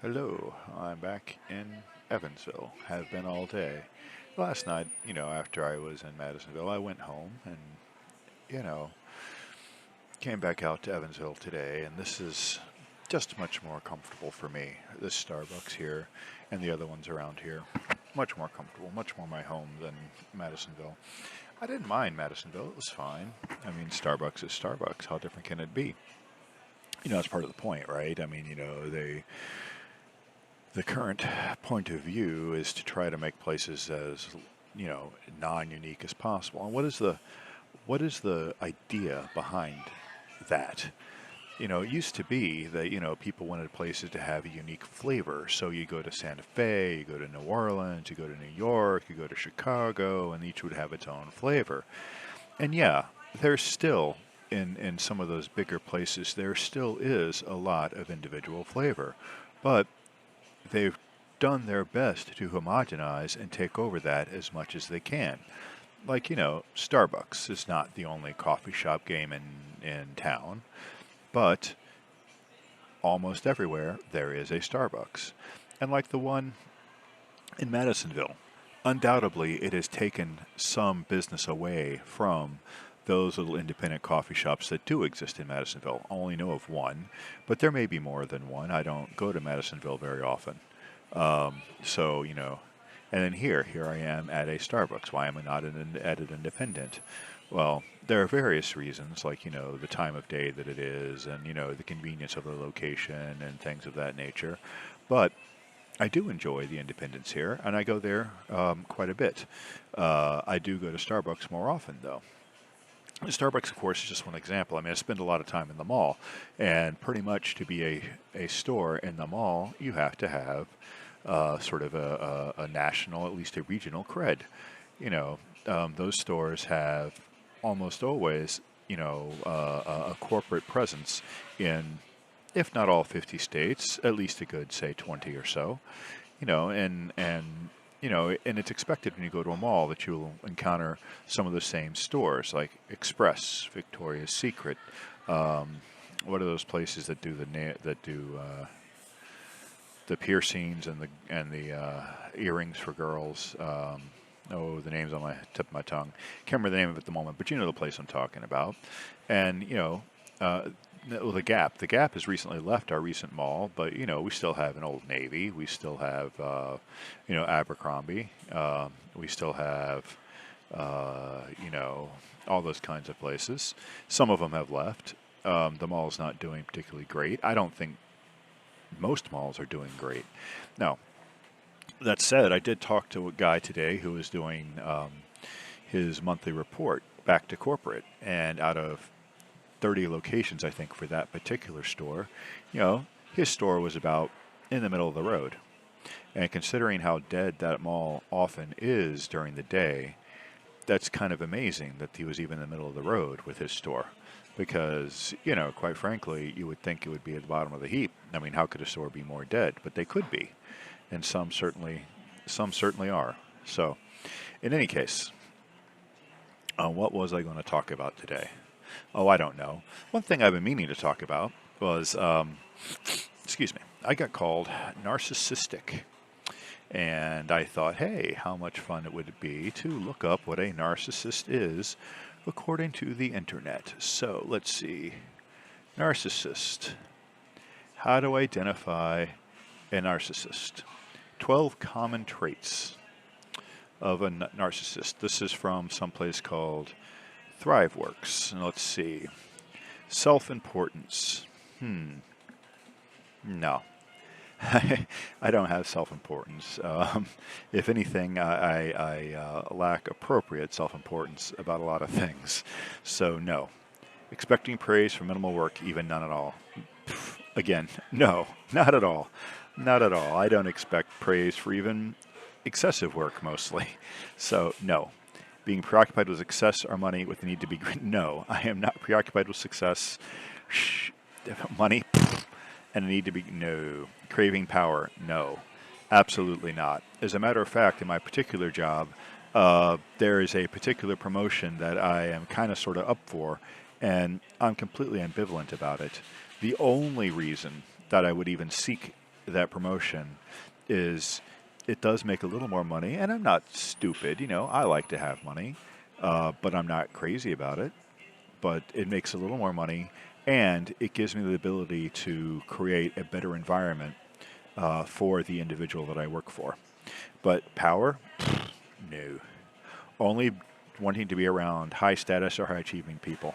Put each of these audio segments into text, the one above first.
Hello, I'm back in Evansville. Have been all day. Last night, after I was in Madisonville, I went home and, you know, came back out to Evansville today, and this is just much more comfortable for me. This Starbucks here and the other ones around here, much more comfortable, much more my home than Madisonville. I didn't mind Madisonville, it was fine. I mean, Starbucks is Starbucks. How different can it be? That's part of the point, right? I mean, the current point of view is to try to make places as non-unique as possible. And what is the idea behind that? It used to be that people wanted places to have a unique flavor. So you go to Santa Fe, you go to New Orleans, you go to New York, you go to Chicago, and each would have its own flavor. And yeah, there's still in some of those bigger places there still is a lot of individual flavor, but they've done their best to homogenize and take over that as much as they can. Like, Starbucks is not the only coffee shop game in town, but almost everywhere there is a Starbucks. And like the one in Madisonville, undoubtedly it has taken some business away from those little independent coffee shops that do exist in Madisonville. I only know of one, but there may be more than one. I don't go to Madisonville very often. So, and then here I am at a Starbucks. Why am I not at an independent? Well, there are various reasons, like, the time of day that it is and, the convenience of the location and things of that nature. But I do enjoy the independents here, and I go there quite a bit. I do go to Starbucks more often, though. Starbucks, of course, is just one example. I mean, I spend a lot of time in the mall, and pretty much to be a store in the mall, you have to have sort of a national, at least a regional cred. Those stores have almost always, a corporate presence in, if not all 50 states, at least a good, say, 20 or so. And it's expected when you go to a mall that you'll encounter some of the same stores, like Express, Victoria's Secret. What are those places that do the piercings and the earrings for girls? The name's on my tip of my tongue. Can't remember the name of it at the moment, but you know the place I'm talking about. And the Gap. The Gap has recently left our recent mall, but we still have an Old Navy. We still have Abercrombie. We still have all those kinds of places. Some of them have left. The mall is not doing particularly great. I don't think most malls are doing great. Now, that said, I did talk to a guy today who was doing his monthly report back to corporate, and out of 30 locations, I think, for that particular store, his store was about in the middle of the road. And considering how dead that mall often is during the day, that's kind of amazing that he was even in the middle of the road with his store. Because, quite frankly, you would think it would be at the bottom of the heap. I mean, how could a store be more dead? But they could be. And some certainly are. So, in any case, what was I going to talk about today? Oh, I don't know. One thing I've been meaning to talk about was, excuse me, I got called narcissistic. And I thought, hey, how much fun it would be to look up what a narcissist is according to the internet. So let's see. Narcissist. How to identify a narcissist. 12 common traits of a narcissist. This is from someplace called ThriveWorks. And let's see. Self-importance. No. I don't have self-importance. If anything, I lack appropriate self-importance about a lot of things. So, no. Expecting praise for minimal work, even none at all. Again, no, not at all. Not at all. I don't expect praise for even excessive work, mostly. So, no. Being preoccupied with success or money with the need to be great. No, I am not preoccupied with success, money, and the need to be, no. Craving power, no. Absolutely not. As a matter of fact, in my particular job, there is a particular promotion that I am kind of sort of up for, and I'm completely ambivalent about it. The only reason that I would even seek that promotion is it does make a little more money, and I'm not stupid. I like to have money, but I'm not crazy about it. But it makes a little more money, and it gives me the ability to create a better environment for the individual that I work for. But power, no. Only wanting to be around high status or high achieving people.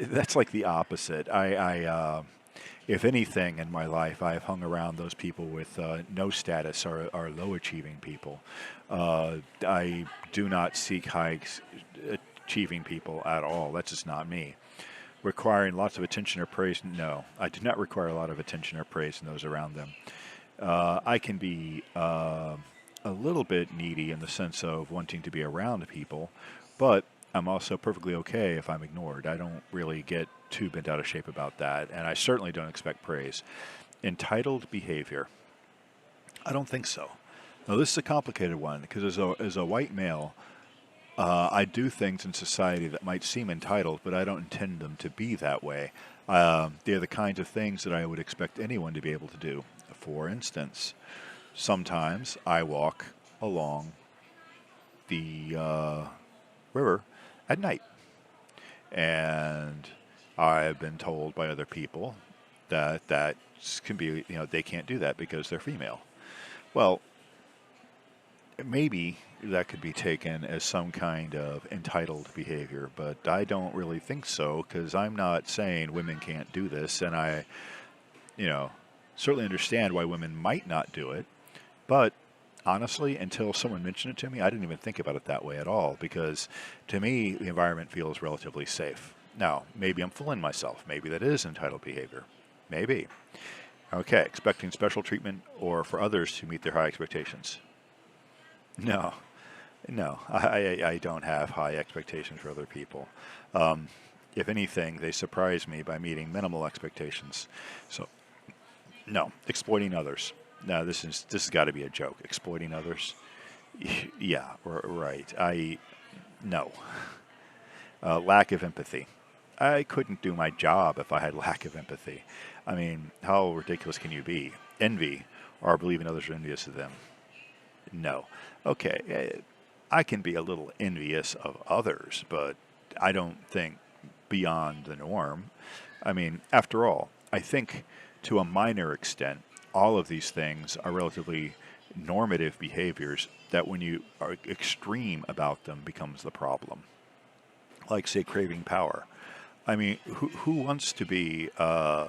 That's like the opposite. If anything in my life, I've hung around those people with no status or low achieving people. I do not seek high achieving people at all. That's just not me. Requiring lots of attention or praise, no. I do not require a lot of attention or praise in those around them. I can be a little bit needy in the sense of wanting to be around people, but I'm also perfectly okay if I'm ignored. I don't really get too bent out of shape about that, and I certainly don't expect praise. Entitled behavior, I don't think so. Now, this is a complicated one because as a white male, I do things in society that might seem entitled, but I don't intend them to be that way. They're the kinds of things that I would expect anyone to be able to do. For instance, sometimes I walk along the river at night, and I've been told by other people that can be, they can't do that because they're female. Well, maybe that could be taken as some kind of entitled behavior, but I don't really think so because I'm not saying women can't do this, and I, certainly understand why women might not do it, but honestly, until someone mentioned it to me, I didn't even think about it that way at all because to me, the environment feels relatively safe. Now, maybe I'm fooling myself. Maybe that is entitled behavior. Maybe. Okay, expecting special treatment or for others to meet their high expectations. No, no, I don't have high expectations for other people. If anything, they surprise me by meeting minimal expectations. So, no, exploiting others. Now, this has got to be a joke. Exploiting others? Yeah, right. No. Lack of empathy. I couldn't do my job if I had lack of empathy. I mean, how ridiculous can you be? Envy, or believing others are envious of them. No. Okay, I can be a little envious of others, but I don't think beyond the norm. I mean, after all, I think to a minor extent, all of these things are relatively normative behaviors that when you are extreme about them becomes the problem. Like, say, craving power. I mean, who wants to be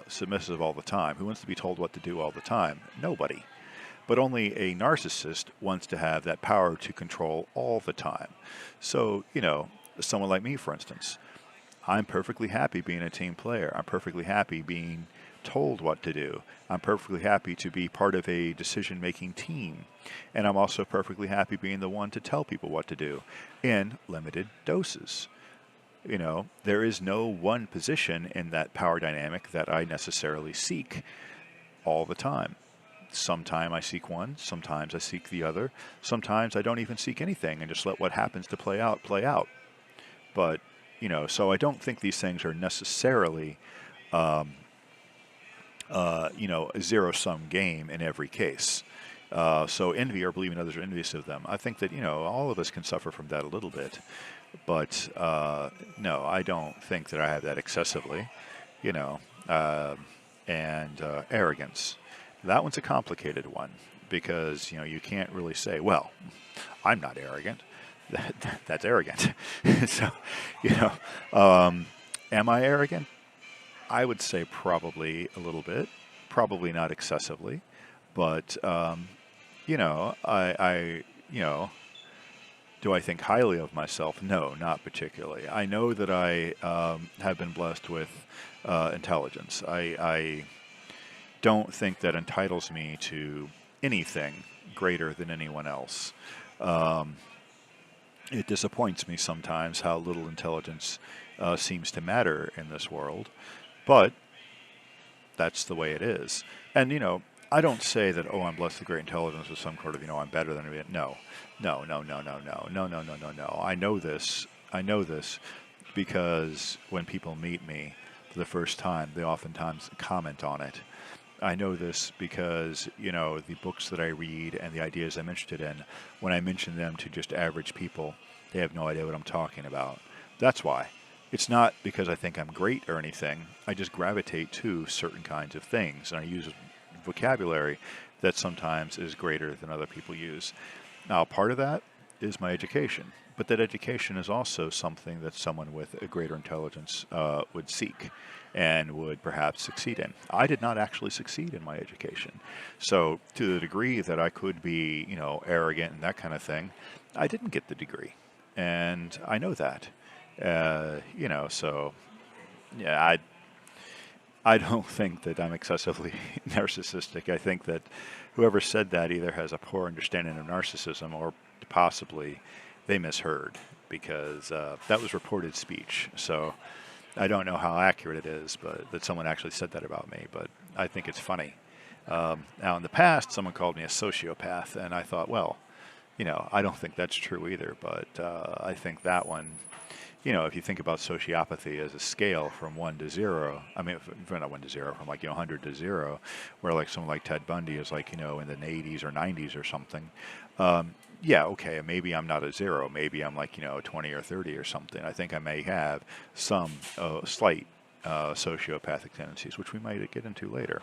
submissive all the time? Who wants to be told what to do all the time? Nobody. But only a narcissist wants to have that power to control all the time. So, someone like me, for instance, I'm perfectly happy being a team player. I'm perfectly happy being told what to do. I'm perfectly happy to be part of a decision-making team. And I'm also perfectly happy being the one to tell people what to do in limited doses. There is no one position in that power dynamic that I necessarily seek all the time. Sometimes I seek one, sometimes I seek the other, sometimes I don't even seek anything and just let what happens to play out, play out. But, so I don't think these things are necessarily, a zero-sum game in every case. So envy or believing others are envious of them. I think that, all of us can suffer from that a little bit. But, no, I don't think that I have that excessively, and arrogance. That one's a complicated one because, you can't really say, well, I'm not arrogant. That's arrogant. So, am I arrogant? I would say probably a little bit, probably not excessively, but, do I think highly of myself? No, not particularly. I know that I have been blessed with intelligence. I don't think that entitles me to anything greater than anyone else. It disappoints me sometimes how little intelligence seems to matter in this world, but that's the way it is. And, I don't say that, I'm blessed with great intelligence with some sort of, I'm better than everybody. No. I know this because when people meet me for the first time, they oftentimes comment on it. I know this because, the books that I read and the ideas I'm interested in, when I mention them to just average people, they have no idea what I'm talking about. That's why. It's not because I think I'm great or anything. I just gravitate to certain kinds of things, and I use vocabulary that sometimes is greater than other people use. Now, part of that is my education, but that education is also something that someone with a greater intelligence would seek and would perhaps succeed in. I did not actually succeed in my education. So, to the degree that I could be, arrogant and that kind of thing, I didn't get the degree. And I know that. So, yeah, I don't think that I'm excessively narcissistic. I think that whoever said that either has a poor understanding of narcissism or possibly they misheard because that was reported speech. So I don't know how accurate it is, but that someone actually said that about me. But I think it's funny. Now, in the past, someone called me a sociopath, and I thought, well, I don't think that's true either. But I think that one, if you think about sociopathy as a scale from 1 to 0, I mean, not 1 to 0, from like 100 to 0, where like someone like Ted Bundy is like in the 80s or 90s or something. Yeah, okay, maybe I'm not a 0. Maybe I'm like 20 or 30 or something. I think I may have some slight sociopathic tendencies, which we might get into later.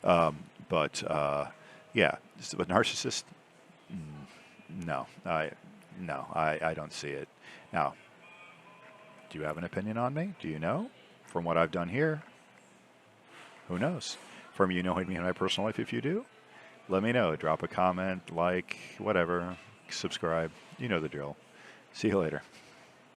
But yeah, but narcissist, no, I don't see it. Now, do you have an opinion on me? Do you know? From what I've done here, who knows? From you knowing me in my personal life, if you do, let me know. Drop a comment, like, whatever, subscribe. You know the drill. See you later.